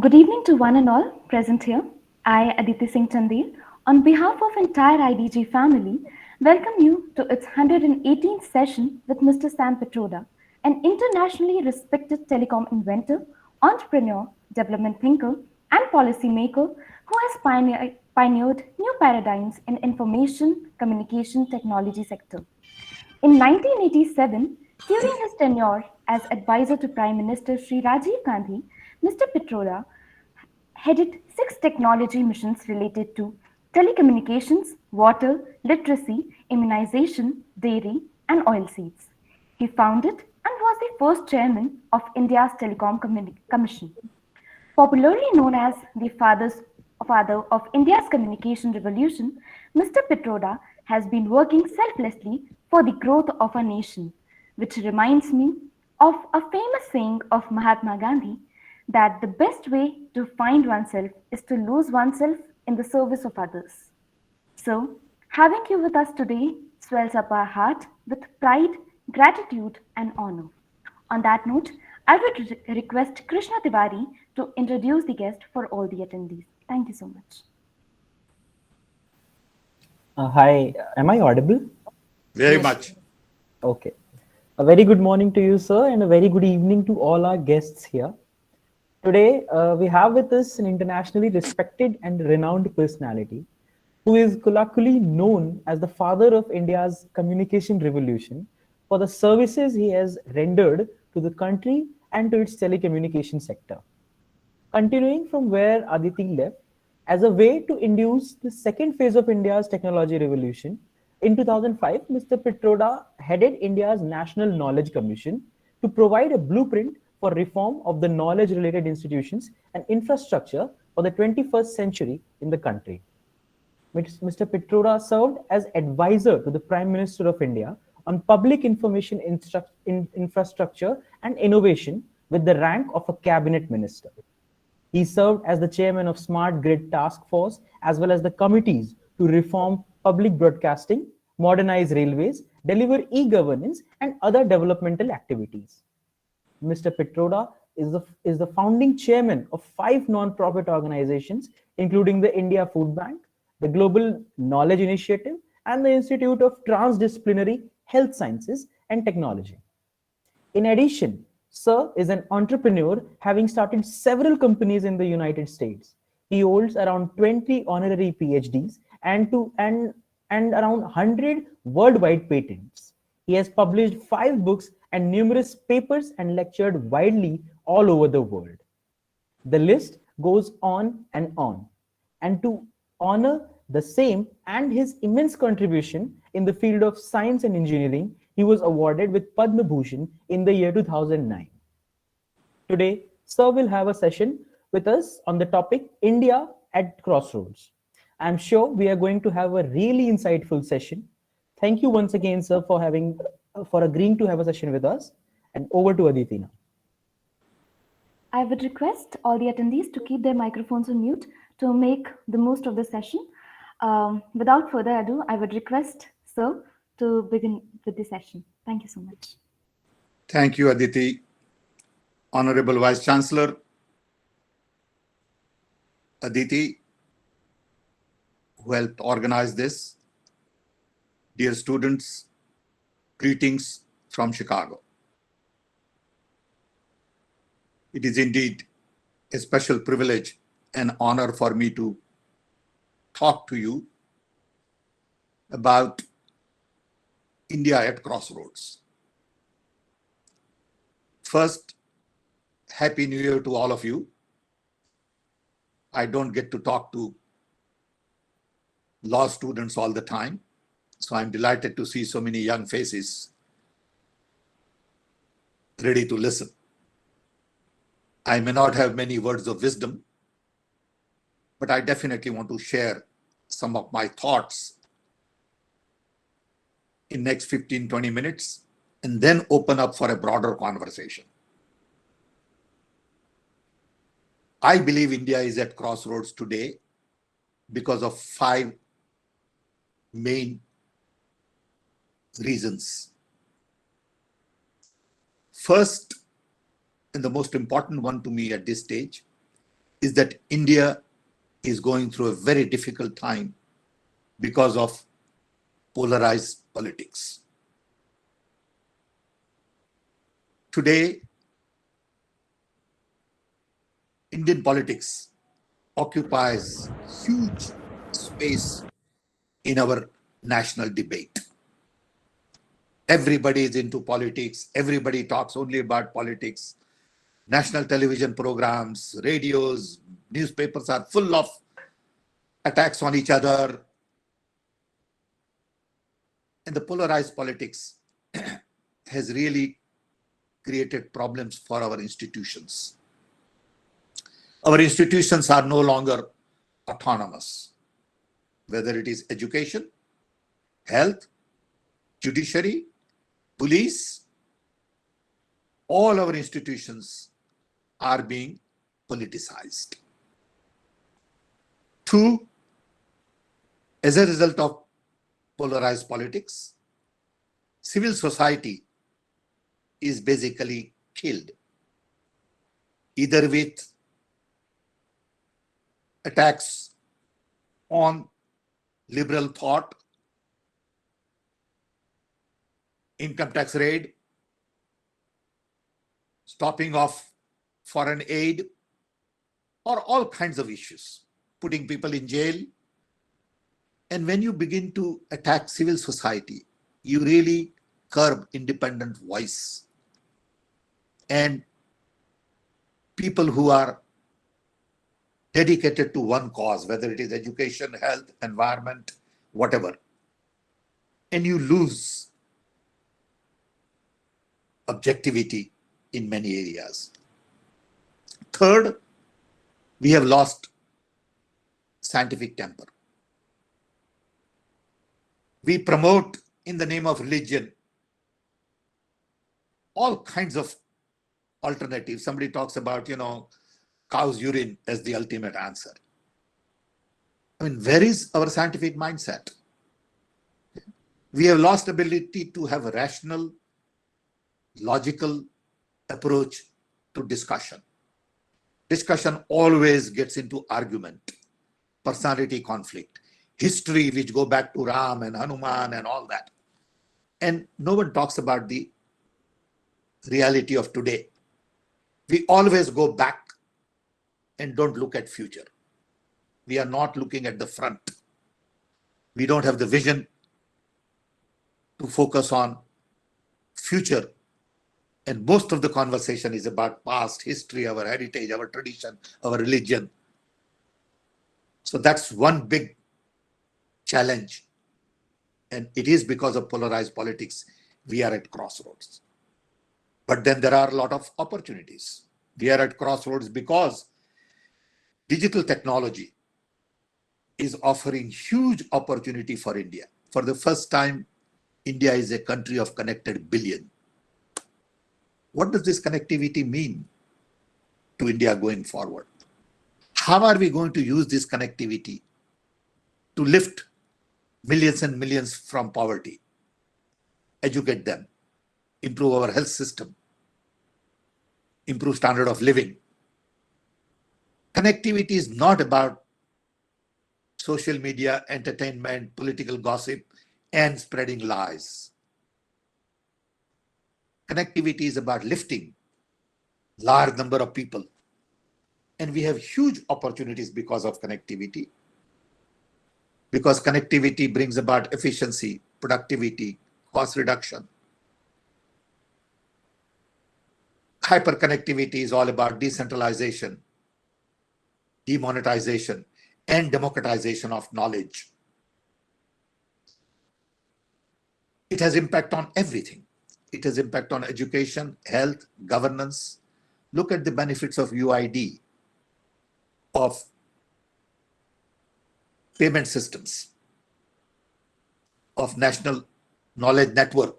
Good evening to one and all present here. I, Aditi Singh Chandil, on behalf of entire IDG family, welcome you to its 118th session with Mr. Sam PITRODA, an internationally respected telecom inventor, entrepreneur, development thinker, and policymaker who has pioneered new paradigms in information communication technology sector. In 1987, during his tenure as advisor to Prime Minister Sri Rajiv Gandhi, Mr. PITRODA headed 6 technology missions related to telecommunications, water, literacy, immunization, dairy, and oilseeds. He founded and was the first chairman of India's Telecom Commission. Popularly known as the father of India's communication revolution, Mr. Pitroda has been working selflessly for the growth of our nation, which reminds me of a famous saying of Mahatma Gandhi that the best way to find oneself is to lose oneself in the service of others. So, having you with us today swells up our heart with pride, gratitude, and honor. On that note, I would request Krishna Tiwari to introduce the guest for all the attendees. Thank you so much. Hi, am I audible? Very much. Okay. A very good morning to you, sir, and a very good evening to all our guests here. Today, we have with us an internationally respected and renowned personality who is colloquially known as the father of India's communication revolution for the services he has rendered to the country and to its telecommunication sector. Continuing from where Aditi left, as a way to induce the second phase of India's technology revolution, in 2005, Mr. Pitroda headed India's National Knowledge Commission to provide a blueprint for reform of the knowledge-related institutions and infrastructure for the 21st century in the country. Mr. Pitroda served as advisor to the Prime Minister of India on public information infrastructure and innovation with the rank of a cabinet minister. He served as the chairman of Smart Grid Task Force as well as the committees to reform public broadcasting, modernize railways, deliver e-governance, and other developmental activities. Mr. Pitroda is the founding chairman of 5 non-profit organizations, including the India Food Bank, the Global Knowledge Initiative, and the Institute of Transdisciplinary Health Sciences and Technology. In addition, Sir is an entrepreneur having started several companies in the United States. He holds around 20 honorary PhDs and around 100 worldwide patents. He has published 5 books and numerous papers and lectured widely all over the world. The list goes on. And to honor the same and his immense contribution in the field of science and engineering, he was awarded with Padma Bhushan in the year 2009. Today, Sir will have a session with us on the topic India at Crossroads. I'm sure we are going to have a really insightful session. Thank you once again, Sir, for agreeing to have a session with us. And over to Aditi now. I would request all the attendees to keep their microphones on mute to make the most of the session. Without further ado, I would request Sir to begin with the session. Thank you so much. Thank you, Aditi. Honorable Vice Chancellor, Aditi, who helped organize this. Dear students, greetings from Chicago. It is indeed a special privilege and honor for me to talk to you about India at Crossroads. First, Happy New Year to all of you. I don't get to talk to law students all the time, so I'm delighted to see so many young faces ready to listen. I may not have many words of wisdom, but I definitely want to share some of my thoughts in next 15-20 minutes and then open up for a broader conversation. I believe India is at crossroads today because of 5 main reasons. First, and the most important one to me at this stage, is that India is going through a very difficult time because of polarized politics. Today, Indian politics occupies huge space in our national debate. Everybody is into politics. Everybody talks only about politics. National television programs, radios, newspapers are full of attacks on each other. And the polarized politics has really created problems for our institutions. Our institutions are no longer autonomous, whether it is education, health, judiciary, police, all our institutions are being politicized. Two, as a result of polarized politics, civil society is basically killed, either with attacks on liberal thought, income tax raid, stopping of foreign aid, or all kinds of issues, putting people in jail. And when you begin to attack civil society, you really curb independent voice. And people who are dedicated to one cause, whether it is education, health, environment, whatever, and you lose objectivity in many areas. Third, we have lost scientific temper. We promote, in the name of religion, all kinds of alternatives. Somebody talks about, cow's urine as the ultimate answer. I mean, where is our scientific mindset? We have lost ability to have a rational, logical approach to discussion. Discussion always gets into argument, personality conflict, history which go back to Ram and Hanuman and all that. And no one talks about the reality of today. We always go back and don't look at future. We are not looking at the front. We don't have the vision to focus on future. And most of the conversation is about past, history, our heritage, our tradition, our religion. So that's one big challenge. And it is because of polarized politics, we are at crossroads. But then there are a lot of opportunities. We are at crossroads because digital technology is offering huge opportunity for India. For the first time, India is a country of connected billion. What does this connectivity mean to India going forward? How are we going to use this connectivity to lift millions and millions from poverty, educate them, improve our health system, improve standard of living? Connectivity is not about social media, entertainment, political gossip, and spreading lies. Connectivity is about lifting large number of people. And we have huge opportunities because of connectivity. Because connectivity brings about efficiency, productivity, cost reduction. Hyperconnectivity is all about decentralization, demonetization, and democratization of knowledge. It has impact on everything. It has impact on education, health, governance. Look at the benefits of UID, of payment systems, of national knowledge network,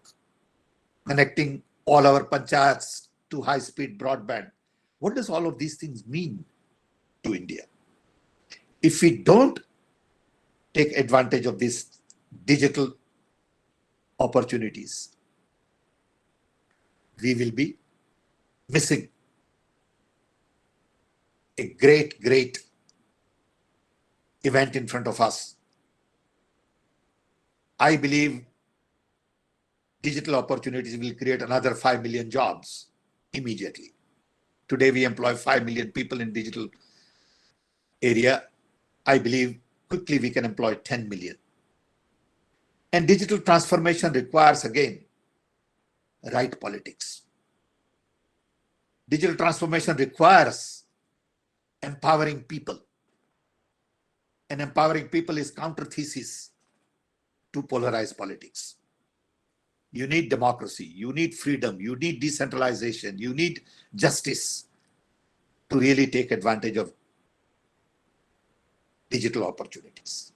connecting all our panchayats to high-speed broadband. What does all of these things mean to India? If we don't take advantage of these digital opportunities, we will be missing a great, great event in front of us. I believe digital opportunities will create another 5 million jobs immediately. Today, we employ 5 million people in digital area. I believe quickly we can employ 10 million. And digital transformation requires, again, right politics. Digital transformation requires empowering people. And empowering people is counter thesis to polarized politics. You need democracy, you need freedom, you need decentralization, you need justice to really take advantage of digital opportunities.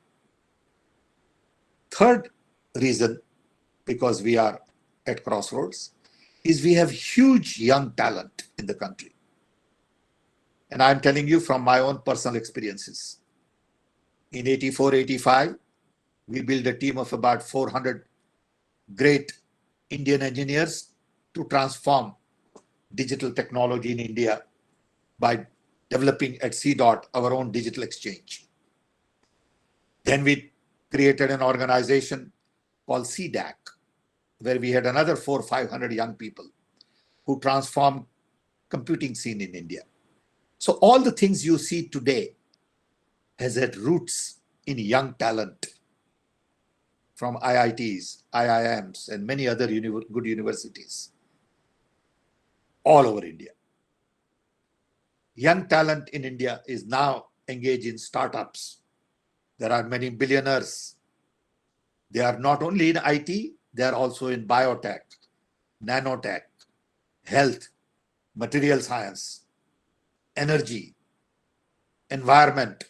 Third reason, because we are at crossroads, is we have huge young talent in the country. And I'm telling you from my own personal experiences. In 84, 85, we built a team of about 400 great Indian engineers to transform digital technology in India by developing at CDOT our own digital exchange. Then we created an organization called CDAC, where we had another 400 or 500 young people who transformed computing scene in India. So all the things you see today has had roots in young talent from IITs, IIMs, and many other good universities all over India. Young talent in India is now engaged in startups. There are many billionaires. They are not only in IT, they are also in biotech, nanotech, health, material science, energy, environment.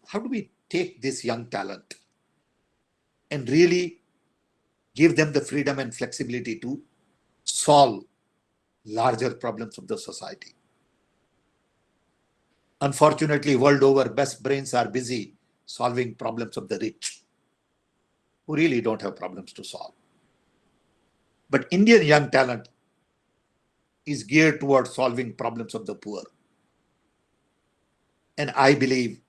How do we take this young talent and really give them the freedom and flexibility to solve larger problems of the society? Unfortunately, world over, best brains are busy solving problems of the rich, who really don't have problems to solve. But Indian young talent is geared towards solving problems of the poor. And I believe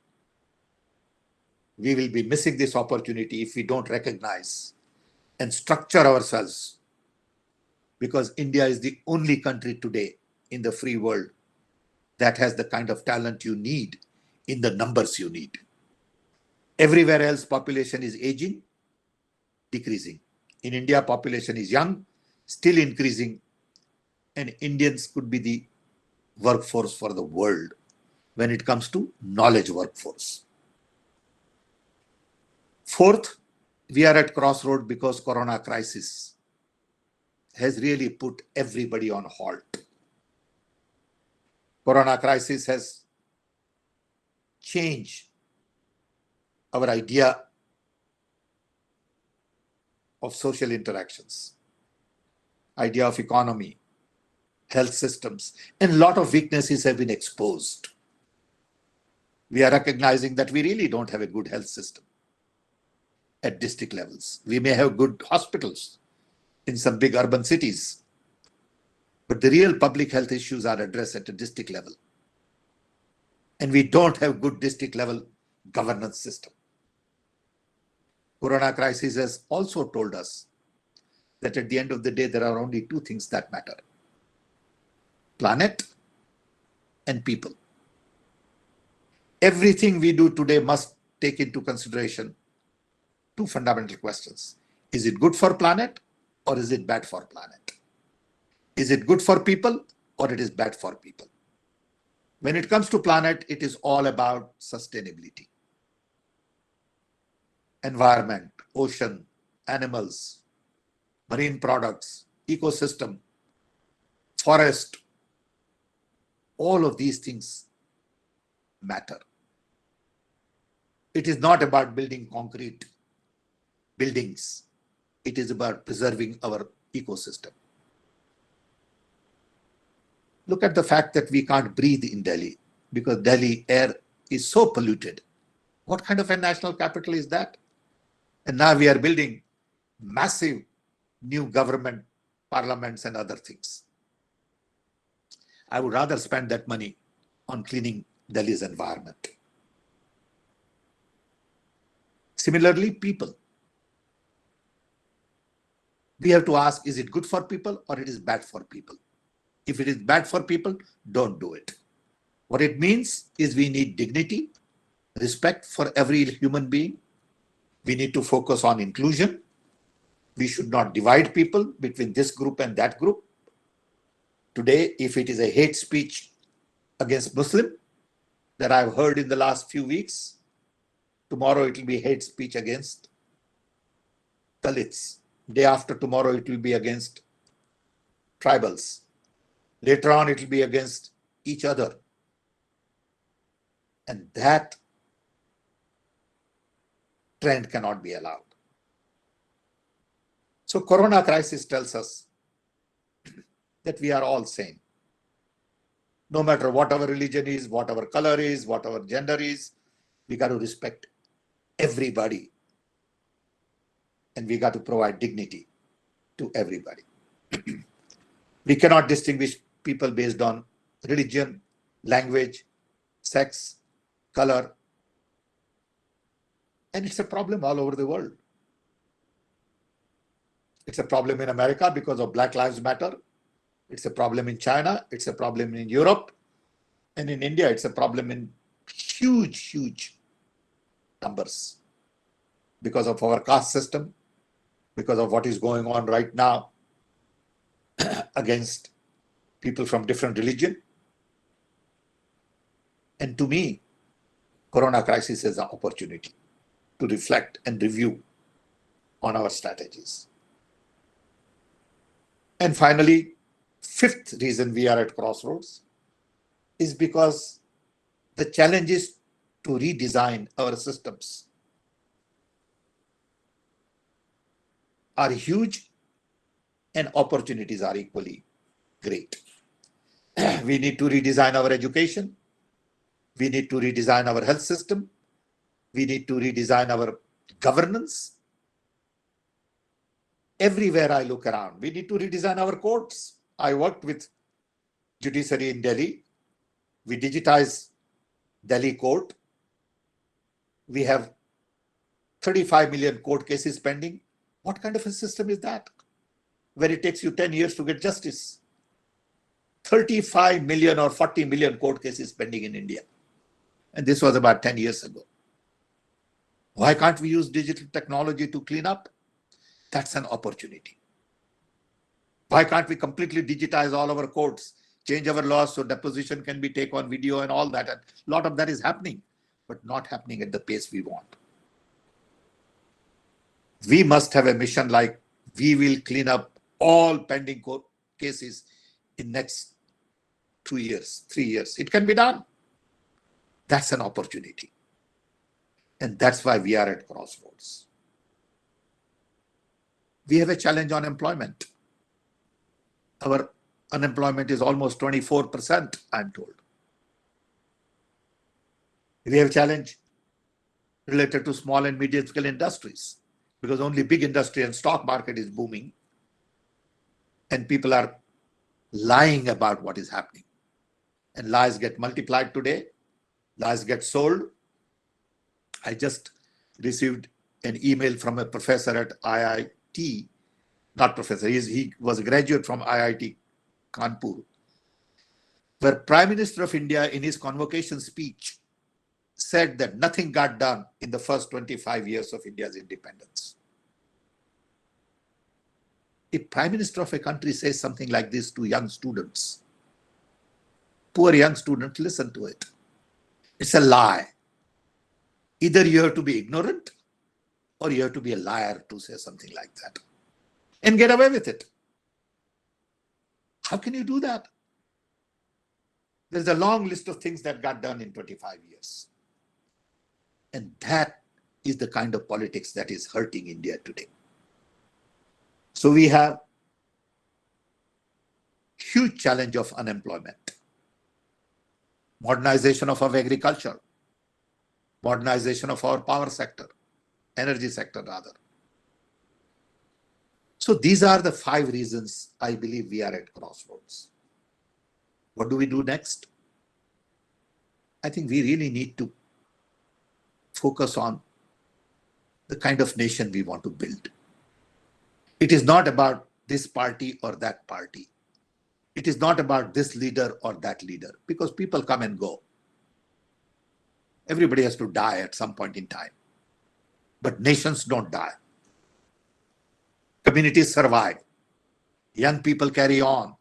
we will be missing this opportunity if we don't recognize and structure ourselves, because India is the only country today in the free world that has the kind of talent you need in the numbers you need. Everywhere else, population is aging, decreasing. In India, population is young, still increasing, and Indians could be the workforce for the world when it comes to knowledge workforce. Fourth, we are at crossroad because corona crisis has really put everybody on halt. Corona crisis has changed our idea of social interactions, idea of economy, health systems, and a lot of weaknesses have been exposed. We are recognizing that we really don't have a good health system at district levels. We may have good hospitals in some big urban cities, but the real public health issues are addressed at a district level. And we don't have good district level governance system. Corona crisis has also told us that at the end of the day, there are only two things that matter: planet and people. Everything we do today must take into consideration two fundamental questions. Is it good for planet or is it bad for planet? Is it good for people or it is bad for people? When it comes to planet, it is all about sustainability. Environment, ocean, animals, marine products, ecosystem, forest, all of these things matter. It is not about building concrete buildings. It is about preserving our ecosystem. Look at the fact that we can't breathe in Delhi because Delhi air is so polluted. What kind of a national capital is that? And now we are building massive new government, parliaments and other things. I would rather spend that money on cleaning Delhi's environment. Similarly, people. We have to ask, is it good for people or it is bad for people? If it is bad for people, don't do it. What it means is we need dignity, respect for every human being. We need to focus on inclusion. We should not divide people between this group and that group. Today, if it is a hate speech against Muslim that I've heard in the last few weeks, tomorrow it will be hate speech against Dalits. Day after tomorrow it will be against tribals. Later on it will be against each other. And that trend cannot be allowed. So Corona crisis tells us that we are all same. No matter what our religion is, what our color is, what our gender is, we got to respect everybody. And we got to provide dignity to everybody. We cannot distinguish people based on religion, language, sex, color. And it's a problem all over the world. It's a problem in America because of Black Lives Matter. It's a problem in China. It's a problem in Europe. And in India, it's a problem in huge numbers because of our caste system, because of what is going on right now against people from different religion. And to me, Corona crisis is an opportunity to reflect and review on our strategies. And finally, fifth reason we are at crossroads is because the challenge is to redesign our systems are huge and opportunities are equally great. We need to redesign our education. We need to redesign our health system. We need to redesign our governance. Everywhere I look around, we need to redesign our courts. I worked with judiciary in Delhi. We digitized Delhi court. We have 35 million court cases pending. What kind of a system is that? Where it takes you 10 years to get justice. 35 million or 40 million court cases pending in India. And this was about 10 years ago. Why can't we use digital technology to clean up? That's an opportunity. Why can't we completely digitize all our courts, change our laws so deposition can be taken on video and all that? And a lot of that is happening, but not happening at the pace we want. We must have a mission like we will clean up all pending court cases in next 2 years, 3 years. It can be done. That's an opportunity. And that's why we are at crossroads. We have a challenge on employment. Our unemployment is almost 24%, I'm told. We have a challenge related to small and medium scale industries because only big industry and stock market is booming and people are lying about what is happening. And lies get multiplied today. Lies get sold. I just received an email from a professor at IIT, not professor, he was a graduate from IIT Kanpur, where Prime Minister of India in his convocation speech said that nothing got done in the first 25 years of India's independence. If Prime Minister of a country says something like this to young students, poor young students listen to it. It's a lie. Either you have to be ignorant or you have to be a liar to say something like that and get away with it. How can you do that? There's a long list of things that got done in 25 years. And that is the kind of politics that is hurting India today. So we have huge challenge of unemployment, modernization of our agriculture, modernization of our power sector, energy sector rather. So these are the 5 reasons I believe we are at crossroads. What do we do next? I think we really need to focus on the kind of nation we want to build. It is not about this party or that party. It is not about this leader or that leader, because people come and go. Everybody has to die at some point in time. But nations don't die. Communities survive. Young people carry on.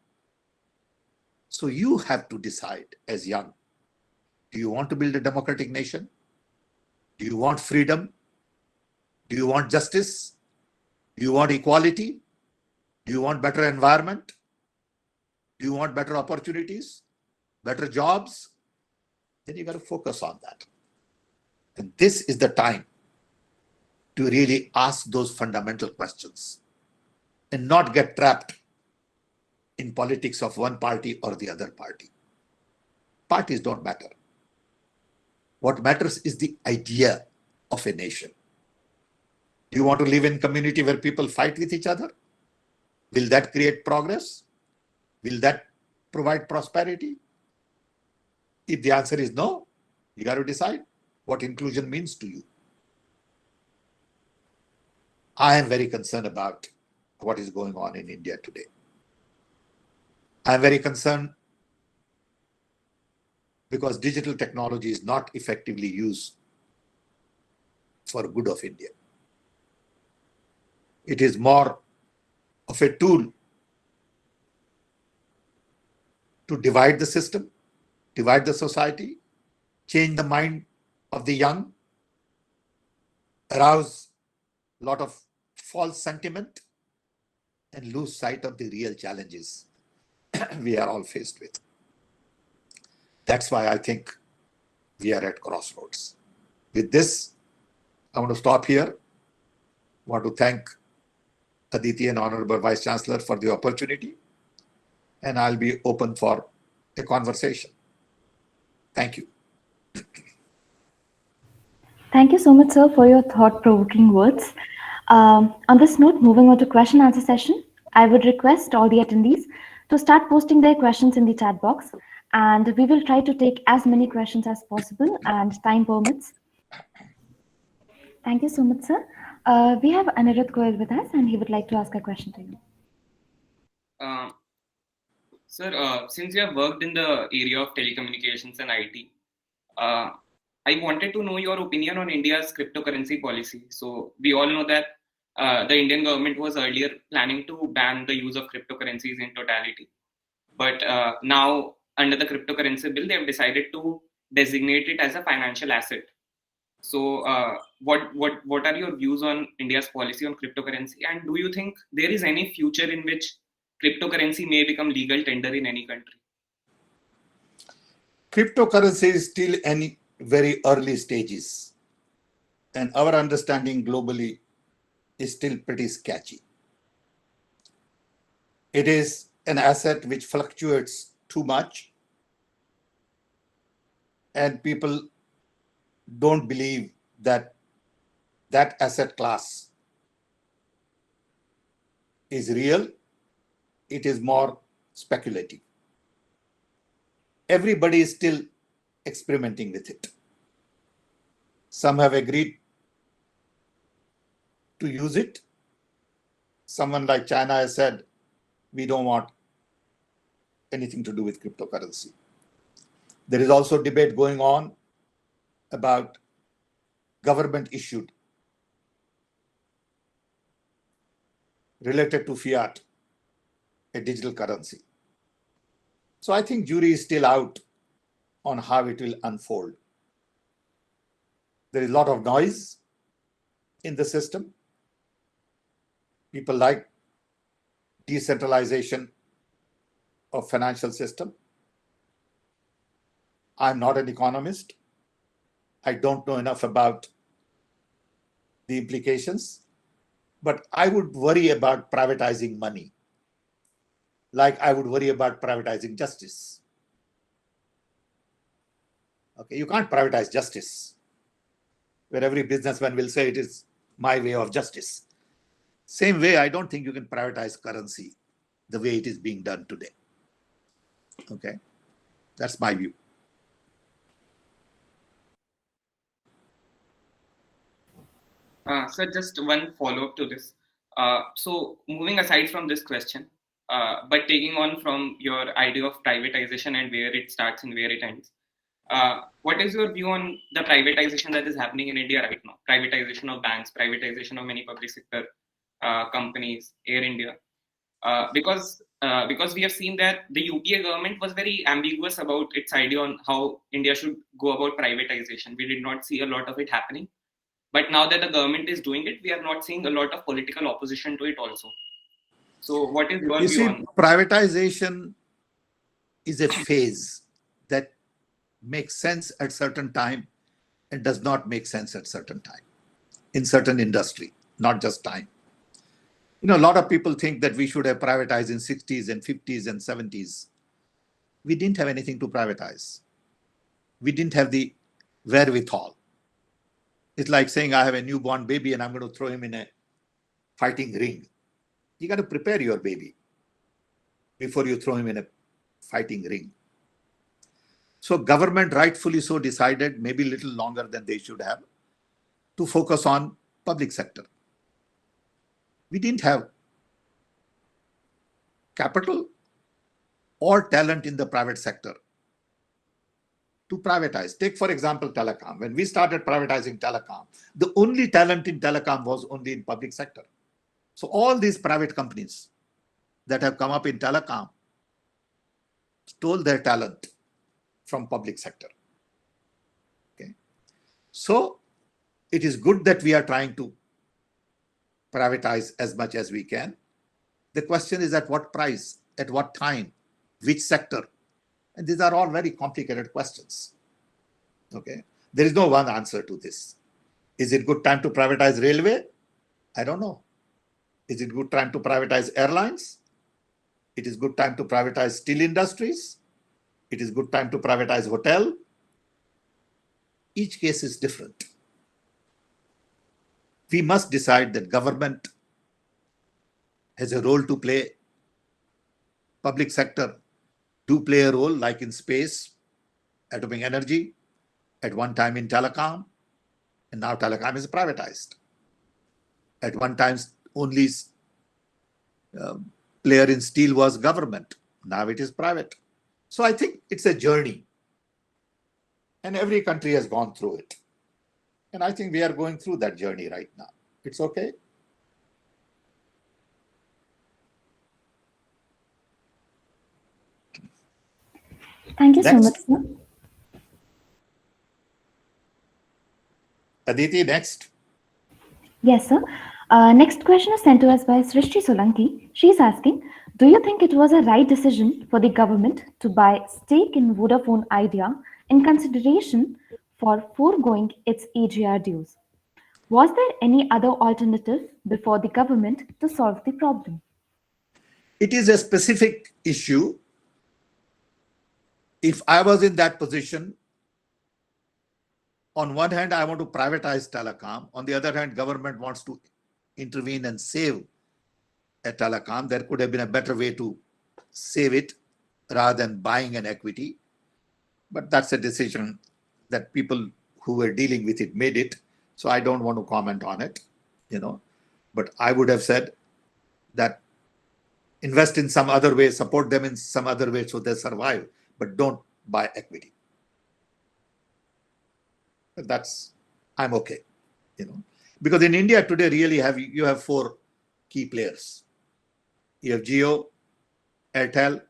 So you have to decide as young, do you want to build a democratic nation? Do you want freedom? Do you want justice? Do you want equality? Do you want better environment? Do you want better opportunities? Better jobs? Then you got to focus on that. And this is the time to really ask those fundamental questions and not get trapped in politics of one party or the other party. Parties don't matter. What matters is the idea of a nation. Do you want to live in a community where people fight with each other? Will that create progress? Will that provide prosperity? If the answer is no, you got to decide what inclusion means to you. I am very concerned about what is going on in India today. I am very concerned because digital technology is not effectively used for good of India. It is more of a tool to divide the system, divide the society, change the mind of the young, arouse a lot of false sentiment, and lose sight of the real challenges we are all faced with. That's why I think we are at crossroads. With this, I want to stop here. I want to thank Aditi and Honorable Vice Chancellor for the opportunity, and I'll be open for a conversation. Thank you. Thank you so much, sir, for your thought-provoking words. On this note, moving on to question answer session, I would request all the attendees to start posting their questions in the chat box, and we will try to take as many questions as possible and time permits. Thank you so much, sir. We have Anirudh Goyal with us, and he would like to ask a question to you. Sir, since you have worked in the area of telecommunications and IT, I wanted to know your opinion on India's cryptocurrency policy. So we all know that the Indian government was earlier planning to ban the use of cryptocurrencies in totality. But now, under the cryptocurrency bill, they have decided to designate it as a financial asset. So what are your views on India's policy on cryptocurrency? And do you think there is any future in which cryptocurrency may become legal tender in any country? Cryptocurrency is still in very early stages, and our understanding globally is still pretty sketchy. It is an asset which fluctuates too much, and people don't believe that that asset class is real. It is more speculative. Everybody is still experimenting with it. Some have agreed to use it. Someone like China has said, we don't want anything to do with cryptocurrency. There is also debate going on about government issued related to fiat, a digital currency. So I think jury is still out on how it will unfold. There is a lot of noise in the system. People like decentralization of financial system. I'm not an economist. I don't know enough about the implications, but I would worry about privatizing money, like I would worry about privatizing justice. Okay, you can't privatize justice, where every businessman will say it is my way of justice. Same way, I don't think you can privatize currency the way it is being done today. Okay, that's my view. So just one follow-up to this. So moving aside from this question, but taking on from your idea of privatization and where it starts and where it ends, what is your view on the privatization that is happening in India right now? Privatization of banks, privatization of many public sector companies, Air India. Because we have seen that the UPA government was very ambiguous about its idea on how India should go about privatization. We did not see a lot of it happening. But now that the government is doing it, we are not seeing a lot of political opposition to it also. So what is your You view see, on? privatization is a phase that makes sense at certain time and does not make sense at certain time in certain industry, not just time. You know, a lot of people think that we should have privatized in 60s and 50s and 70s. We didn't have anything to privatize. We didn't have the wherewithal. It's like saying I have a newborn baby and I'm going to throw him in a fighting ring. You got to prepare your baby before you throw him in a fighting ring. So government rightfully so decided, maybe a little longer than they should have, to focus on public sector. We didn't have capital or talent in the private sector to privatize. Take, for example, telecom. When we started privatizing telecom, the only talent in telecom was only in public sector. So all these private companies that have come up in telecom stole their talent from public sector. Okay. So it is good that we are trying to privatize as much as we can. The question is at what price, at what time, which sector? And these are all very complicated questions. Okay. There is no one answer to this. Is it good time to privatize railway? I don't know. Is it good time to privatize airlines? It is good time to privatize steel industries. It is good time to privatize hotel. Each case is different. We must decide that government has a role to play. Public sector do play a role, like in space, atomic energy, at one time in telecom, and now telecom is privatized. At one time, only player in steel was government. Now it is private. So I think it's a journey. And every country has gone through it. And I think we are going through that journey right now. It's okay. Thank you so much, Next. sir. Aditi, next. Yes, sir. Next question is sent to us by Srishti Solanki. She's asking, do you think it was a right decision for the government to buy stake in Vodafone Idea in consideration for foregoing its AGR dues? Was there any other alternative before the government to solve the problem? It is a specific issue. If I was in that position, on one hand, I want to privatize telecom. On the other hand, government wants to intervene and save a telecom. There could have been a better way to save it rather than buying an equity. But that's a decision that people who were dealing with it made it. So I don't want to comment on it, But I would have said that invest in some other way, support them in some other way so they survive, but don't buy equity. I'm okay, Because in India today, really you have four key players. You have Jio, Airtel,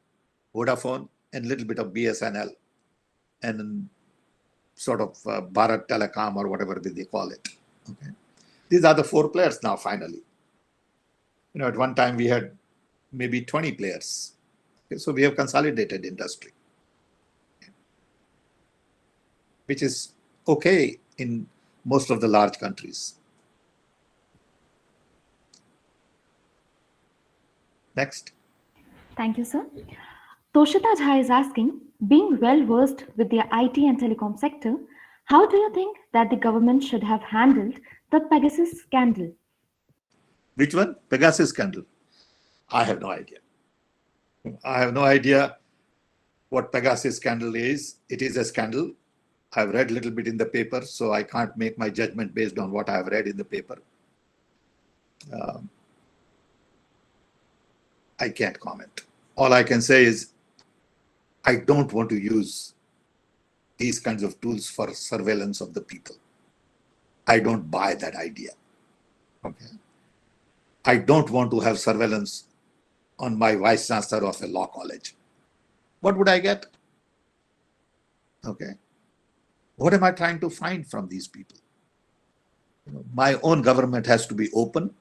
Vodafone, and a little bit of BSNL, and sort of Bharat Telecom or whatever they call it. Okay, these are the four players now. Finally, at one time we had maybe 20 players. Okay, so we have consolidated industry, which is okay in most of the large countries. Next. Thank you, sir. Toshita Jha is asking, being well versed with the IT and telecom sector, how do you think that the government should have handled the Pegasus scandal? Which one? Pegasus scandal. I have no idea. I have no idea what Pegasus scandal is. It is a scandal. I've read a little bit in the paper, so I can't make my judgment based on what I've read in the paper. I can't comment. All I can say is I don't want to use these kinds of tools for surveillance of the people. I don't buy that idea. Okay. I don't want to have surveillance on my vice chancellor of a law college. What would I get? Okay. What am I trying to find from these people? My own government has to be open,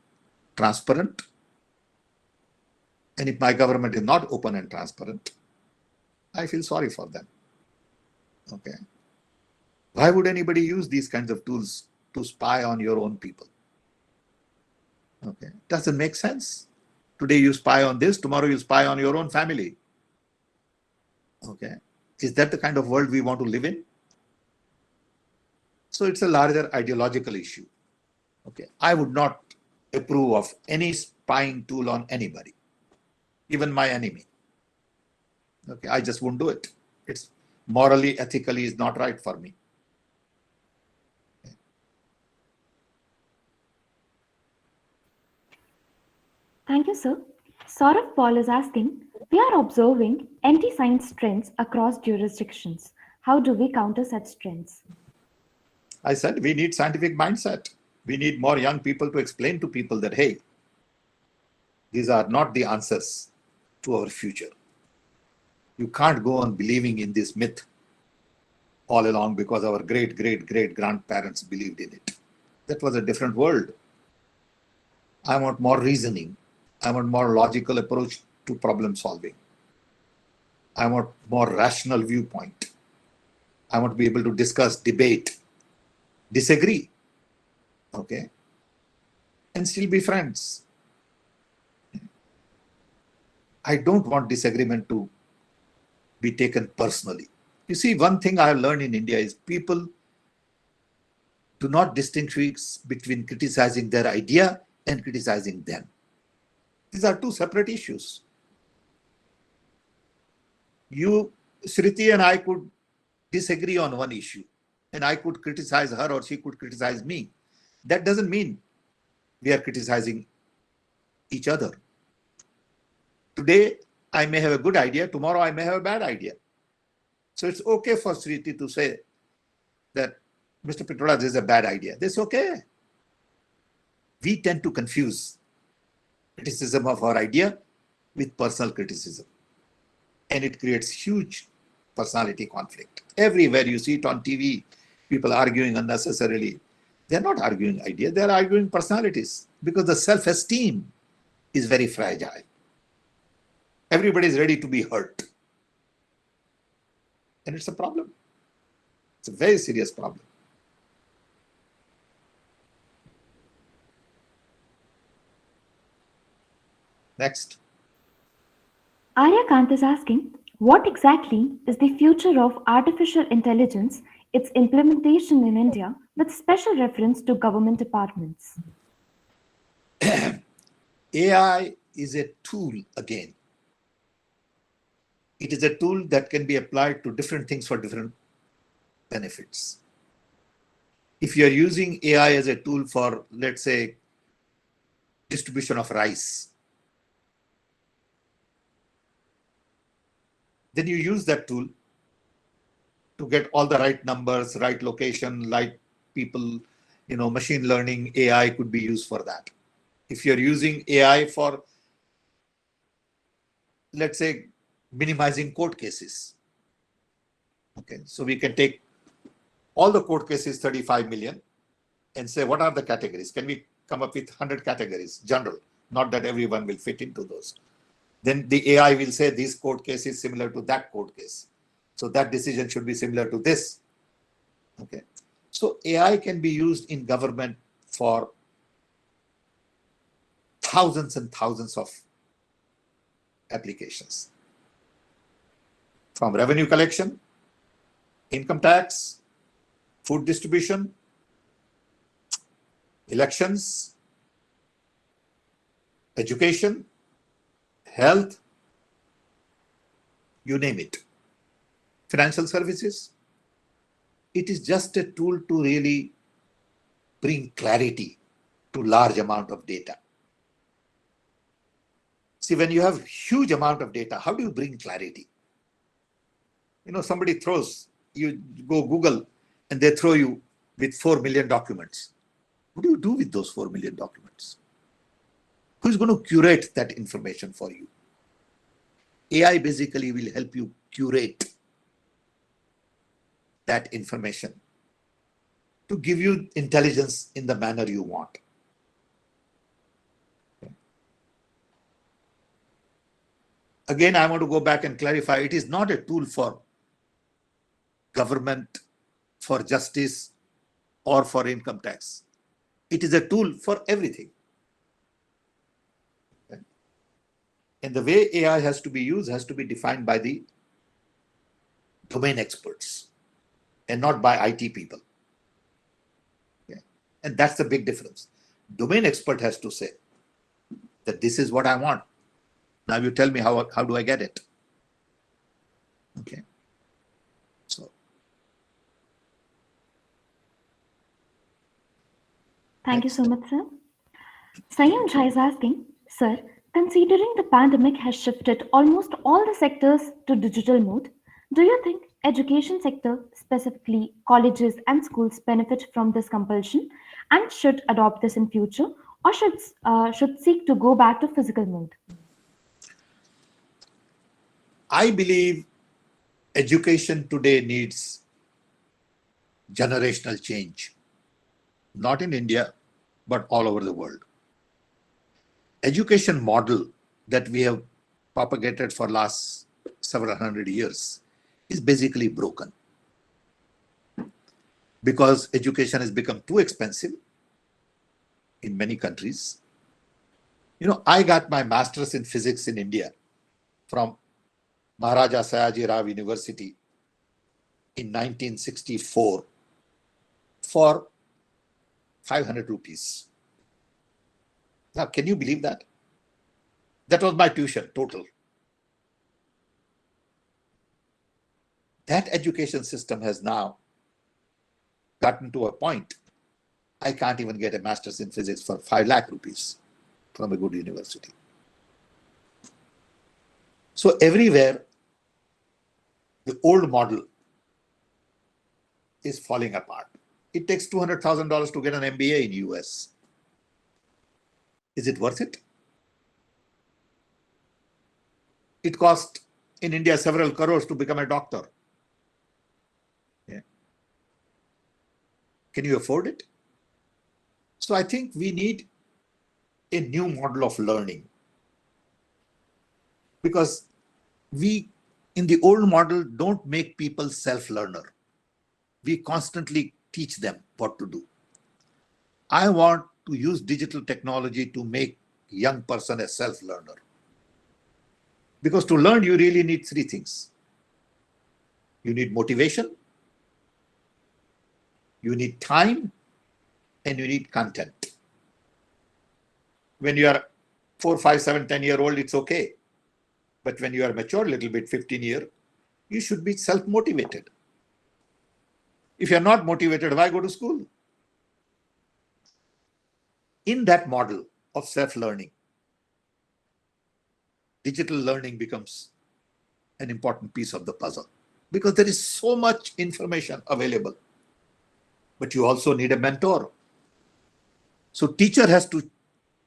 transparent. And if my government is not open and transparent, I feel sorry for them. Okay. Why would anybody use these kinds of tools to spy on your own people? Okay. Doesn't make sense. Today you spy on this, tomorrow you spy on your own family. Okay. Is that the kind of world we want to live in? So it's a larger ideological issue. Okay. I would not approve of any spying tool on anybody, even my enemy. Okay. I just won't do it. It's morally, ethically is not right for me. Thank you, sir. Saurabh Paul is asking, we are observing anti-science trends across jurisdictions. How do we counter such trends? I said we need scientific mindset. We need more young people to explain to people that, hey, these are not the answers to our future. You can't go on believing in this myth all along because our great-great-great-grandparents believed in it. That was a different world. I want more reasoning. I want more logical approach to problem solving. I want more rational viewpoint. I want to be able to discuss, debate, disagree, okay, and still be friends. I don't want disagreement to be taken personally. You see, one thing I have learned in India is people do not distinguish between criticizing their idea and criticizing them. These are two separate issues. You, Sriti and I could disagree on one issue, and I could criticize her or she could criticize me. That doesn't mean we are criticizing each other. Today, I may have a good idea. Tomorrow, I may have a bad idea. So it's okay for Sriti to say that, Mr. PITRODA, this is a bad idea. That's okay. We tend to confuse criticism of our idea with personal criticism. And it creates huge personality conflict. Everywhere you see it on TV, people arguing unnecessarily. They're not arguing ideas, they're arguing personalities because the self-esteem is very fragile. Everybody is ready to be hurt. And it's a problem. It's a very serious problem. Next. Arya Kant is asking, what exactly is the future of artificial intelligence, its implementation in India, with special reference to government departments? AI is a tool again. It is a tool that can be applied to different things for different benefits. If you are using AI as a tool for, let's say, distribution of rice, then you use that tool to get all the right numbers, right location, right people, machine learning, AI could be used for that. If you're using AI for, let's say, minimizing court cases, okay, so we can take all the court cases, 35 million, and say, what are the categories? Can we come up with 100 categories, general, not that everyone will fit into those. Then the AI will say this court case is similar to that court case. So that decision should be similar to this. Okay. So AI can be used in government for thousands and thousands of applications. From revenue collection, income tax, food distribution, elections, education, health, you name it, financial services. it is just a tool to really bring clarity to large amount of data. See, when you have huge amount of data, how do you bring clarity? You know, somebody throws, you go Google and they throw you with 4 million documents. What do you do with those 4 million documents? Who's going to curate that information for you? AI basically will help you curate that information to give you intelligence in the manner you want. Again, I want to go back and clarify, it is not a tool for government, for justice, or for income tax. It is a tool for everything. And the way AI has to be used has to be defined by the domain experts and not by IT people. Okay. And that's the big difference. Domain expert has to say that this is what I want. Now you tell me how do I get it? Okay. So. Thank you so much, sir. Sayam Jha is asking, sir, considering the pandemic has shifted almost all the sectors to digital mode, do you think education sector, specifically colleges and schools, benefit from this compulsion and should adopt this in future, or should seek to go back to physical mode? I believe education today needs generational change, not in India, but all over the world. Education model that we have propagated for last several hundred years is basically broken because education has become too expensive in many countries. You know, I got my master's in physics in India from Maharaja Sayaji Rao University in 1964 for 500 rupees. Now, can you believe that? That was my tuition total. That education system has now gotten to a point, I can't even get a master's in physics for 5 lakh rupees from a good university. So everywhere, the old model is falling apart. It takes $200,000 to get an MBA in US. Is it worth it? It cost in India several crores to become a doctor. Yeah. Can you afford it? So I think we need a new model of learning, because we, in the old model, don't make people self-learner. We constantly teach them what to do. I want to use digital technology to make young person a self-learner. Because to learn, you really need 3 things. You need motivation, you need time, and you need content. When you are 4, 5, 7, 10-year-old, it's okay. But when you are mature a little bit, 15-year, you should be self-motivated. If you're not motivated, why go to school? In that model of self-learning, digital learning becomes an important piece of the puzzle, because there is so much information available, but you also need a mentor. So teacher has to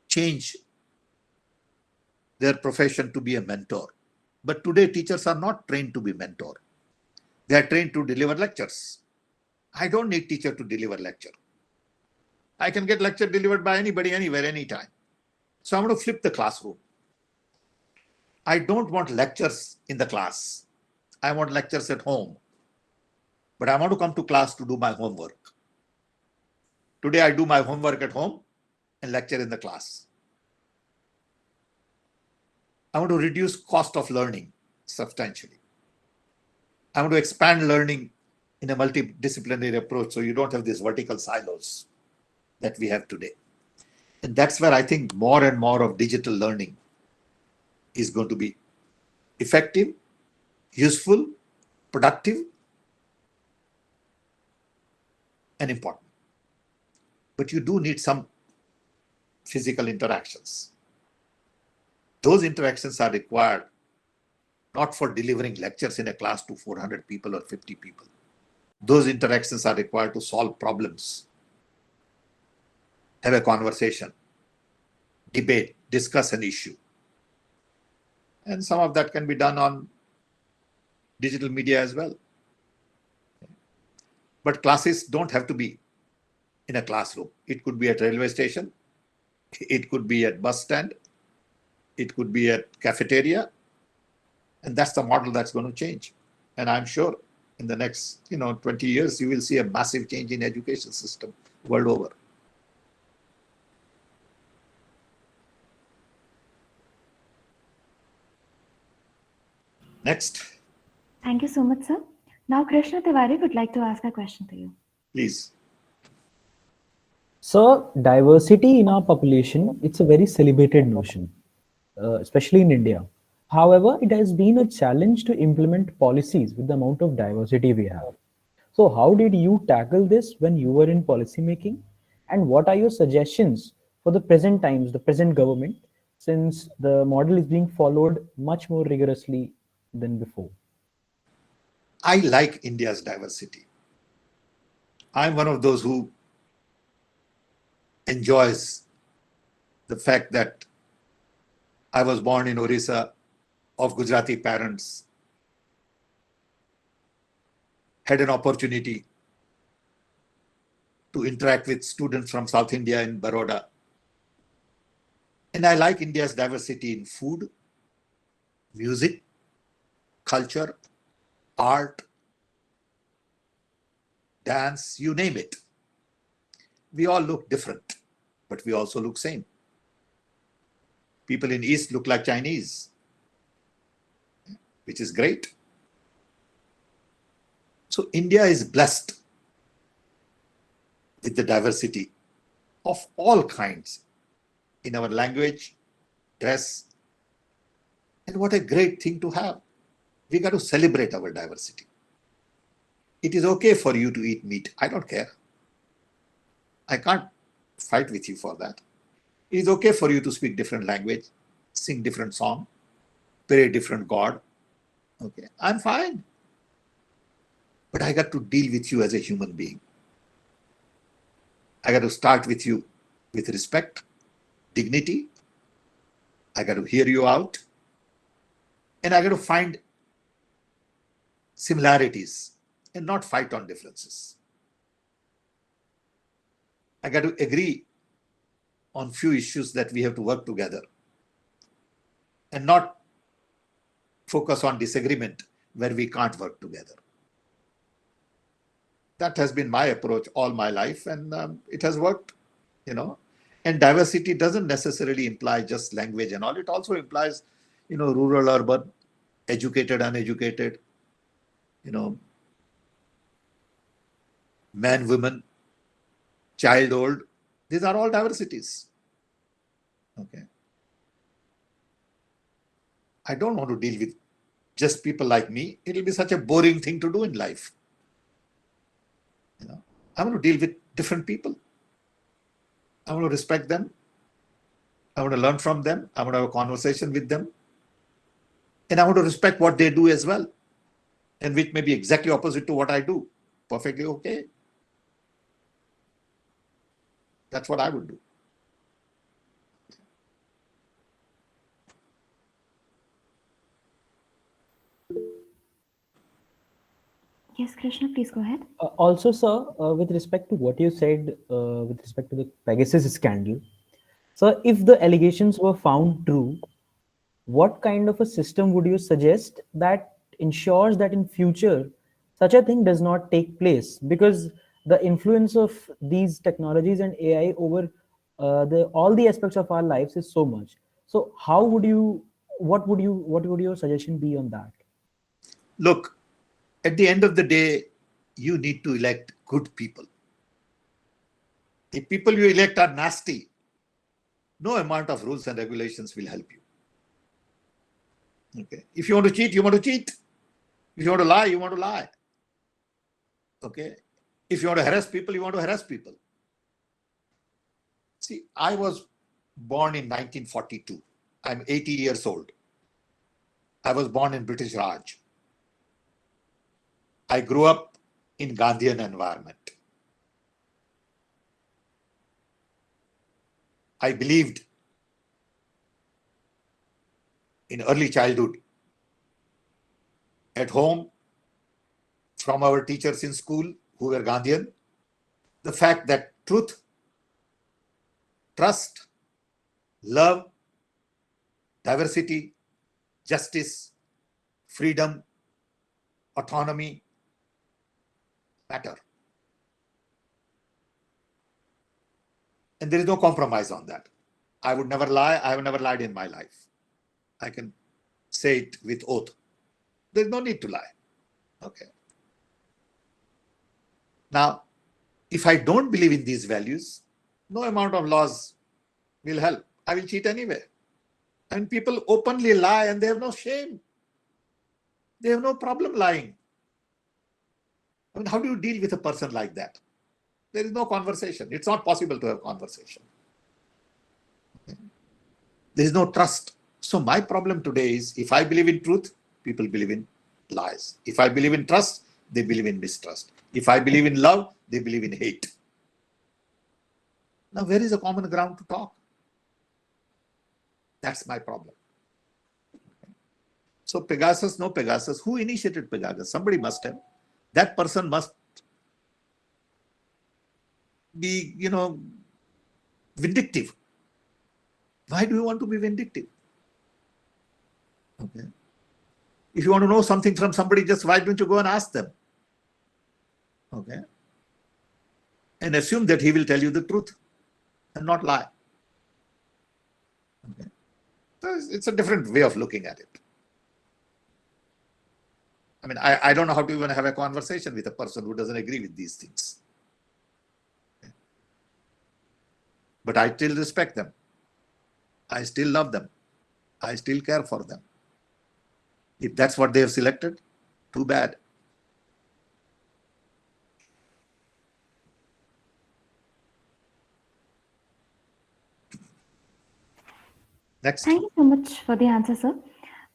change their profession to be a mentor. But today teachers are not trained to be mentor. They are trained to deliver lectures. I don't need teacher to deliver lecture. I can get lecture delivered by anybody, anywhere, anytime. So I'm going to flip the classroom. I don't want lectures in the class. I want lectures at home. But I want to come to class to do my homework. Today I do my homework at home and lecture in the class. I want to reduce cost of learning substantially. I want to expand learning in a multidisciplinary approach, so you don't have these vertical silos that we have today. And that's where I think more and more of digital learning is going to be effective, useful, productive, and important. But you do need some physical interactions. Those interactions are required not for delivering lectures in a class to 400 people or 50 people. Those interactions are required to solve problems, have a conversation, debate, discuss an issue. And some of that can be done on digital media as well. But classes don't have to be in a classroom. It could be at railway station. It could be at bus stand. It could be at cafeteria. And that's the model that's going to change. And I'm sure in the next 20 years, you will see a massive change in education system world over. Next. Thank you so much, sir. Now, Krishna Tiwari would like to ask a question to you. Please. So, diversity in our population, it's a very celebrated notion, especially in India. However, it has been a challenge to implement policies with the amount of diversity we have. So, how did you tackle this when you were in policy making? And what are your suggestions for the present times, the present government, since the model is being followed much more rigorously than before? I like India's diversity. I'm one of those who enjoys the fact that I was born in Orissa of Gujarati parents, had an opportunity to interact with students from South India in Baroda. And I like India's diversity in food, music, culture, art, dance, you name it. We all look different, but we also look same. People in East look like Chinese, which is great. So India is blessed with the diversity of all kinds in our language, dress, and what a great thing to have. We got to celebrate our diversity. It is okay for you to eat meat. I don't care. I can't fight with you for that. It is okay for you to speak different language, sing different song, pray different God. Okay, I'm fine. But I got to deal with you as a human being. I got to start with you with respect, dignity. I got to hear you out. And I got to find similarities and not fight on differences. I got to agree on few issues that we have to work together and not focus on disagreement where we can't work together. That has been my approach all my life, and it has worked, And diversity doesn't necessarily imply just language and all. It also implies, rural, urban, educated, uneducated, man, women, child, old. These are all diversities. Okay. I don't want to deal with just people like me. It will be such a boring thing to do in life. I want to deal with different people. I want to respect them. I want to learn from them. I want to have a conversation with them. And I want to respect what they do as well. And which may be exactly opposite to what I do. Perfectly okay. That's what I would do. Yes, Krishna, please go ahead. Also, sir, with respect to what you said, with respect to the Pegasus scandal, so if the allegations were found true, what kind of a system would you suggest that ensures that in future such a thing does not take place? Because the influence of these technologies and AI over all the aspects of our lives is so much. So how would you, what would your suggestion be on that? Look, at the end of the day, you need to elect good people. If people you elect are nasty, no amount of rules and regulations will help you. Okay. If you want to cheat, you want to cheat. If you want to lie, you want to lie. Okay. If you want to harass people, you want to harass people. See, I was born in 1942. I'm 80 years old. I was born in British Raj. I grew up in Gandhian environment. I believed in early childhood, at home, from our teachers in school who were Gandhian, the fact that truth, trust, love, diversity, justice, freedom, autonomy matter. And there is no compromise on that. I would never lie. I have never lied in my life. I can say it with oath. There's no need to lie. Okay. Now, if I don't believe in these values, no amount of laws will help. I will cheat anyway. And people openly lie and they have no shame. They have no problem lying. I mean, how do you deal with a person like that? There is no conversation. It's not possible to have conversation. Okay. There is no trust. So my problem today is, if I believe in truth, people believe in lies. If I believe in trust, they believe in mistrust. If I believe in love, they believe in hate. Now, where is the common ground to talk? That's my problem. So Pegasus, no Pegasus. Who initiated Pegasus? Somebody must have. That person must be, vindictive. Why do you want to be vindictive? Okay. If you want to know something from somebody, just why don't you go and ask them? Okay. And assume that he will tell you the truth and not lie. Okay. So it's a different way of looking at it. I mean, I don't know how to even have a conversation with a person who doesn't agree with these things. Okay. But I still respect them. I still love them. I still care for them. If that's what they have selected, too bad. Next. Thank you so much for the answer, sir.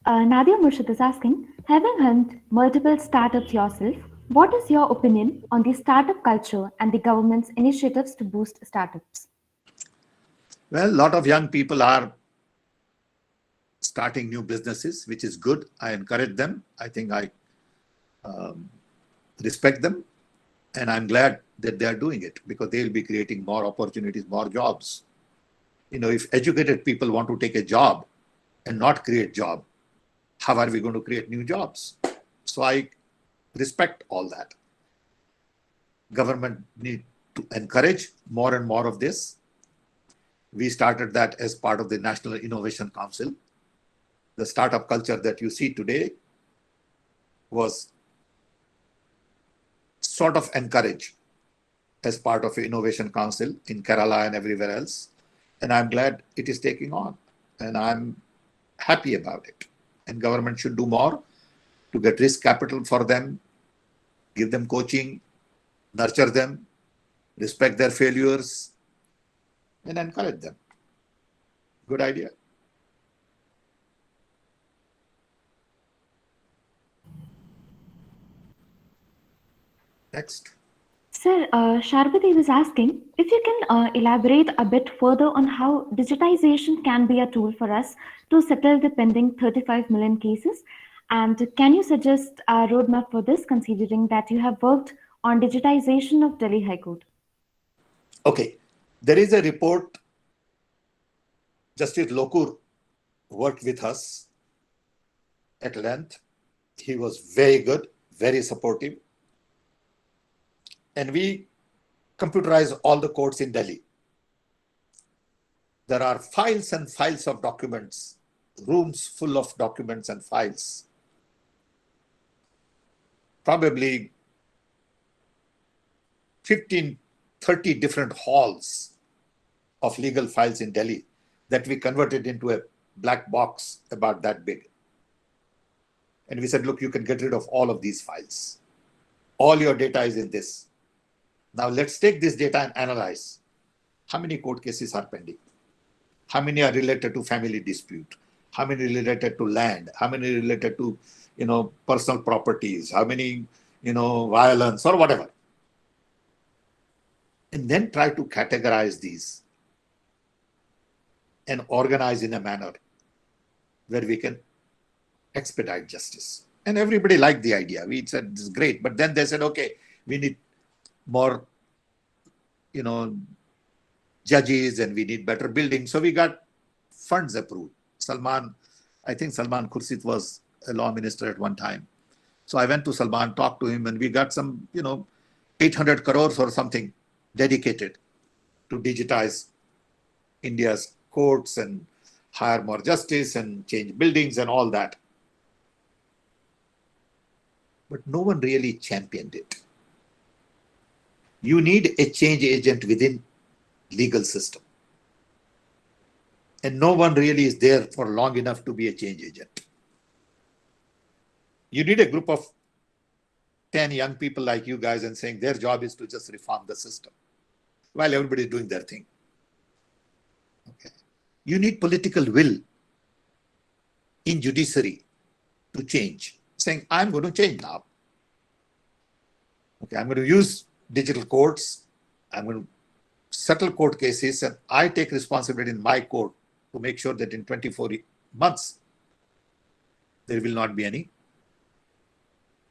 Nadia Murshid is asking, having helmed multiple startups yourself, what is your opinion on the startup culture and the government's initiatives to boost startups? Well, a lot of young people are starting new businesses, which is good. I encourage them. I think I respect them. And I'm glad that they are doing it, because they'll be creating more opportunities, more jobs. If educated people want to take a job and not create job, how are we going to create new jobs? So I respect all that. Government need to encourage more and more of this. We started that as part of the National Innovation Council. The startup culture that you see today was sort of encouraged as part of the Innovation Council in Kerala and everywhere else. And I'm glad it is taking on. And I'm happy about it. And government should do more to get risk capital for them, give them coaching, nurture them, respect their failures, and encourage them. Good idea. Next. Sir, Sharbati was asking if you can elaborate a bit further on how digitization can be a tool for us to settle the pending 35 million cases. And can you suggest a roadmap for this, considering that you have worked on digitization of Delhi High Court? Okay. There is a report. Justice Lokur worked with us at length. He was very good, very supportive. And we computerize all the courts in Delhi. There are files and files of documents, rooms full of documents and files. Probably 15, 30 different halls of legal files in Delhi that we converted into a black box about that big. And we said, look, you can get rid of all of these files. All your data is in this. Now let's take this data and analyze. How many court cases are pending? How many are related to family dispute? How many related to land? How many related to, personal properties? How many, violence or whatever? And then try to categorize these and organize in a manner where we can expedite justice. And everybody liked the idea. We said, this is great. But then they said, okay, we need more, judges, and we need better buildings. So we got funds approved. I think Salman Khurshid was a law minister at one time. So I went to Salman, talked to him, and we got some, 800 crores or something dedicated to digitize India's courts and hire more justice and change buildings and all that. But no one really championed it. You need a change agent within legal system. And no one really is there for long enough to be a change agent. You need a group of 10 young people like you guys and saying their job is to just reform the system while everybody is doing their thing. Okay. You need political will in judiciary to change, saying, I'm going to change now. Okay, I'm going to use digital courts. I'm going to settle court cases, and I take responsibility in my court to make sure that in 24 months, there will not be any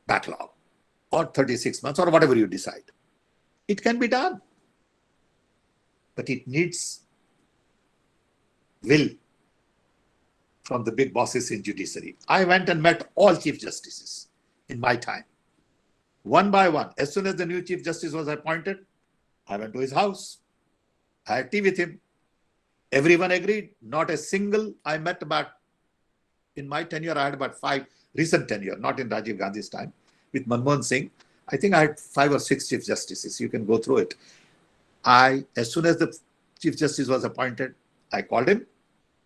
backlog, or 36 months, or whatever you decide. It can be done, but it needs will from the big bosses in judiciary. I went and met all chief justices in my time, one by one. As soon as the new chief justice was appointed, I went to his house. I had tea with him. Everyone agreed. Not a single. I met about, in my tenure, I had about 5, recent tenure, not in Rajiv Gandhi's time, with Manmohan Singh. I think I had 5 or 6 chief justices. You can go through it. As soon as the chief justice was appointed, I called him,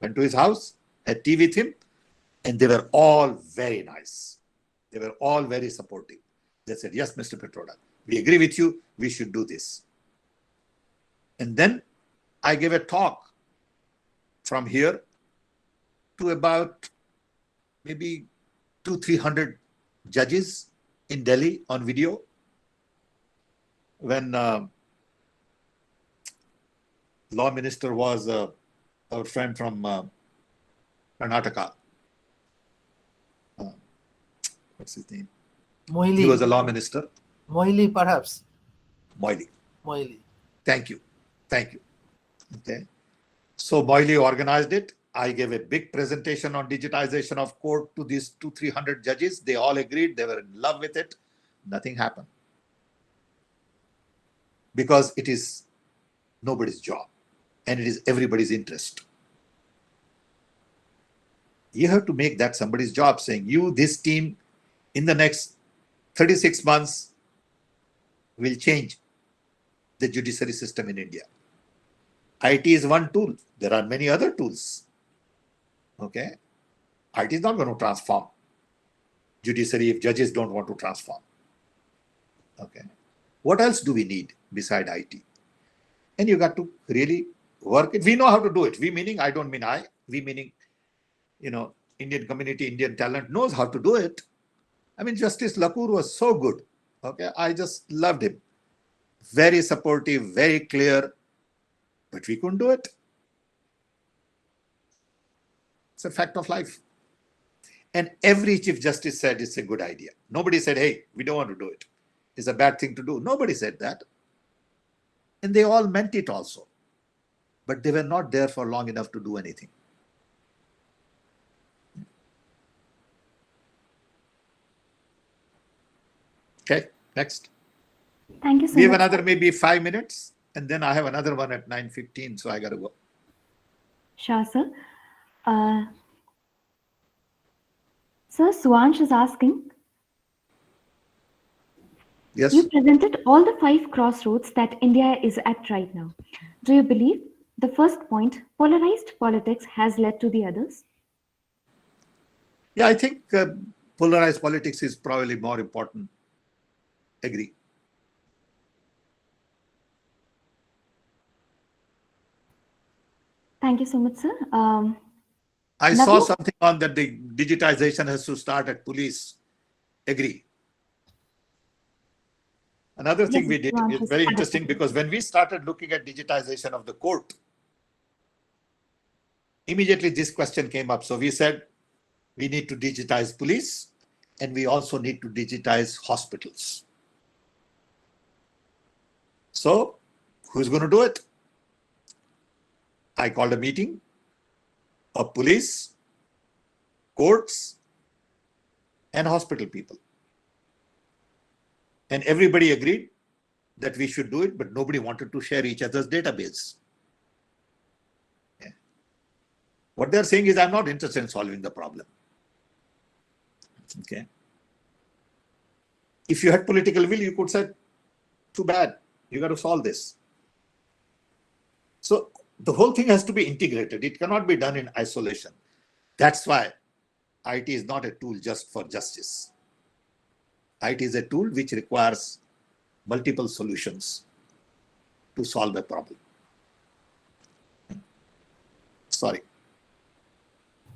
went to his house, had tea with him, and they were all very nice. They were all very supportive. They said, yes, Mr. PITRODA, we agree with you. We should do this. And then I gave a talk from here to about maybe 200-300 judges in Delhi on video. When law minister was our friend from Karnataka. What's his name? Moily. He was a law minister. Moily, perhaps. Moily. Moily. Thank you. Thank you. Okay. So Moily organized it. I gave a big presentation on digitization of court to these 200-300 judges. They all agreed. They were in love with it. Nothing happened. Because it is nobody's job and it is everybody's interest. You have to make that somebody's job, saying, this team, in the next 36 months, will change the judiciary system in India. IT is one tool. There are many other tools. Okay. IT is not going to transform judiciary if judges don't want to transform. Okay. What else do we need beside IT? And you got to really work it. We know how to do it. We meaning, I don't mean I, we meaning, Indian community, Indian talent knows how to do it. I mean, Justice Lakur was so good. Okay. I just loved him. Very supportive, very clear, but we couldn't do it. It's a fact of life. And every chief justice said it's a good idea. Nobody said, hey, we don't want to do it. It's a bad thing to do. Nobody said that. And they all meant it also. But they were not there for long enough to do anything. Okay, next. Thank you so We have much. another maybe 5 minutes, and then I have another one at 9:15, so I got to go. Sure, sir. Sir, Suansh is asking, Yes. you presented all the 5 crossroads that India is at right now. Do you believe the first point, polarized politics, has led to the others? Yeah, I think polarized politics is probably more important. Agree. Thank you so much, sir. I saw Navya? something on that the digitization has to start at police. Agree. Another Yes, thing we did your is answer is very 100%. interesting because when we started looking at digitization of the court, immediately this question came up. So we said we need to digitize police and we also need to digitize hospitals. So who's going to do it? I called a meeting of police, courts, and hospital people. And everybody agreed that we should do it, but nobody wanted to share each other's database. Yeah. What they're saying is, I'm not interested in solving the problem. Okay. If you had political will, you could say, too bad, you got to solve this. So the whole thing has to be integrated. It cannot be done in isolation. That's why IT is not a tool just for justice. IT is a tool which requires multiple solutions to solve a problem. Sorry.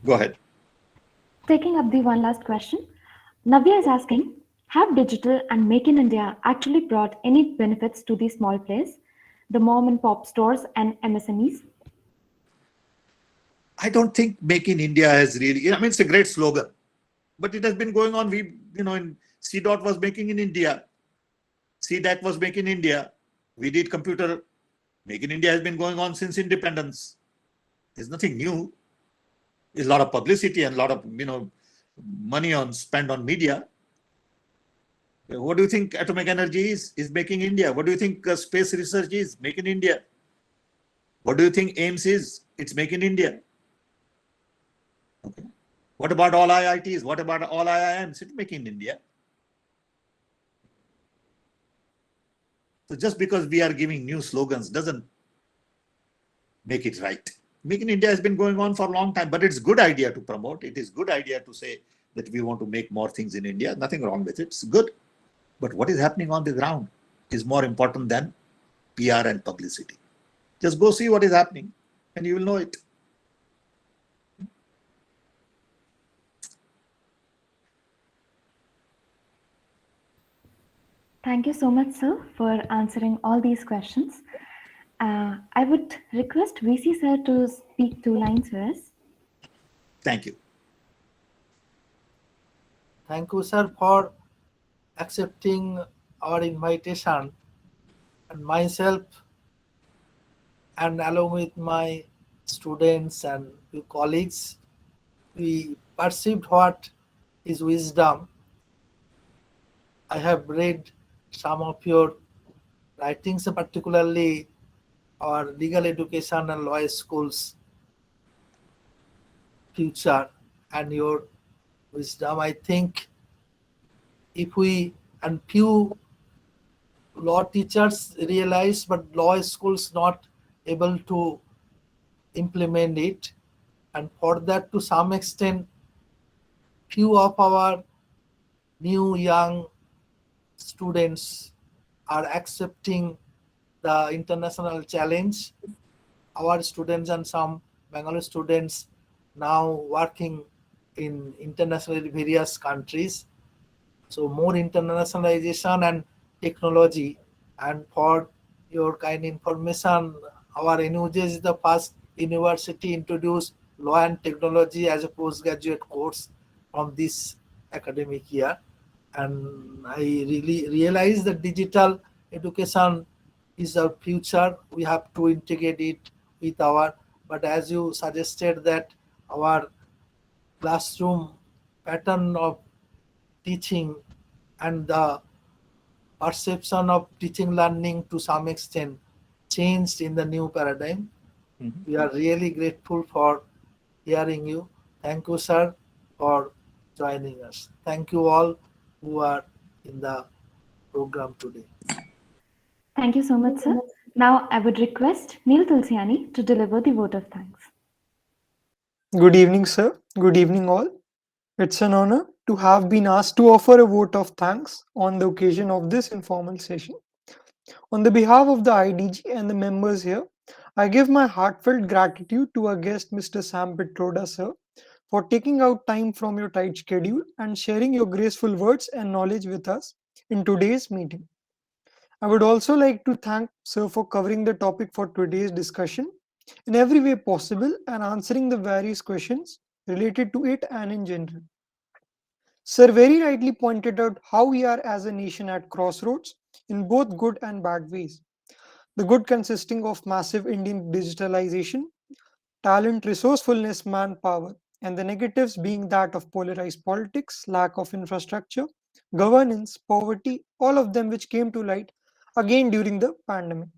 Go ahead. Taking up the one last question, Navya is asking, have digital and Make in India actually brought any benefits to the small players, the mom and pop stores and MSMEs? I don't think Make in India has really, I mean, it's a great slogan, but it has been going on. In CDOT was making in India, CDAC was making in India. We did computer. Make in India has been going on since independence. There's nothing new. There's a lot of publicity and a lot of, money spent on media. What do you think atomic energy is making India? What do you think space research is making India? What do you think AIMS is? It's making India. Okay. What about all IITs? What about all IIMs? It's making India. So just because we are giving new slogans doesn't make it right. Make in India has been going on for a long time, but it's a good idea to promote. It is a good idea to say that we want to make more things in India. Nothing wrong with it. It's good. But what is happening on the ground is more important than PR and publicity. Just go see what is happening and you will know it. Thank you so much, sir, for answering all these questions. I would request VC sir to speak 2 lines for us. Thank you. Thank you, sir, for accepting our invitation. And myself, and along with my students and colleagues, we perceived what is wisdom. I have read some of your writings, particularly our legal education and law schools future and your wisdom. I think if we and few law teachers realize, but law schools not able to implement it, and for that to some extent few of our new young students are accepting the international challenge. Our students and some Bengali students now working in internationally various countries. So more internationalization and technology. And for your kind information, our NUJ is the first university introduced law and technology as a postgraduate course from this academic year. And I really realize that digital education is our future. We have to integrate it with our, but as you suggested that our classroom pattern of teaching and the perception of teaching learning to some extent changed in the new paradigm. We are really grateful for hearing you. Thank you, sir, for joining us. Thank you all who are in the program today. Thank you so much, sir. Now I would request Neil Tulsiani to deliver the vote of thanks. Good evening, sir. Good evening, all. It's an honor to have been asked to offer a vote of thanks on the occasion of this informal session. On the behalf of the IDG and the members here, I give my heartfelt gratitude to our guest, Mr. Sam PITRODA, sir, for taking out time from your tight schedule and sharing your graceful words and knowledge with us in today's meeting. I would also like to thank sir for covering the topic for today's discussion in every way possible and answering the various questions related to it and in general. Sir very rightly pointed out how we are as a nation at crossroads in both good and bad ways. The good consisting of massive Indian digitalization, talent, resourcefulness, manpower, and the negatives being that of polarized politics, lack of infrastructure, governance, poverty, all of them which came to light again during the pandemic.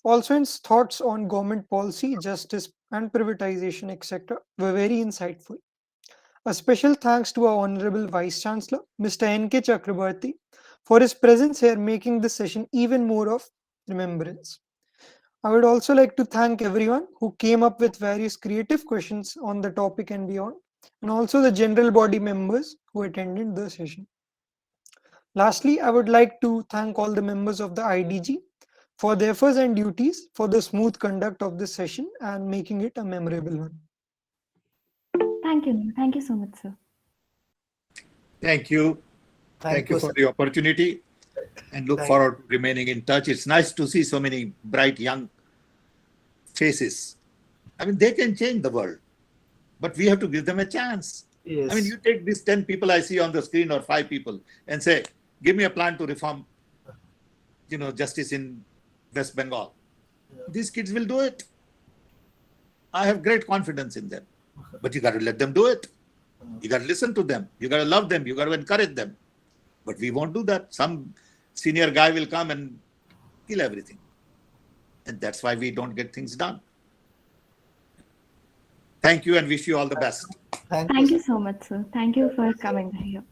Also, his thoughts on government policy, justice, and privatization, etc., were very insightful. A special thanks to our Honorable Vice Chancellor, Mr. N.K. Chakrabarti, for his presence here, making this session even more of remembrance. I would also like to thank everyone who came up with various creative questions on the topic and beyond, and also the general body members who attended the session. Lastly, I would like to thank all the members of the IDG for their efforts and duties for the smooth conduct of this session and making it a memorable one. Thank you, Neil. Thank you so much, sir. Thank you. Thank you for the opportunity and look forward to remaining in touch. It's nice to see so many bright young faces. I mean, they can change the world, but we have to give them a chance. Yes. I mean, you take these 10 people I see on the screen or 5 people and say, give me a plan to reform, justice in West Bengal. Yeah. These kids will do it. I have great confidence in them, but you got to let them do it. You got to listen to them. You got to love them. You got to encourage them. But we won't do that. Some senior guy will come and kill everything. And that's why we don't get things done. Thank you and wish you all the best. Thank you so much, sir. Thank you for coming here.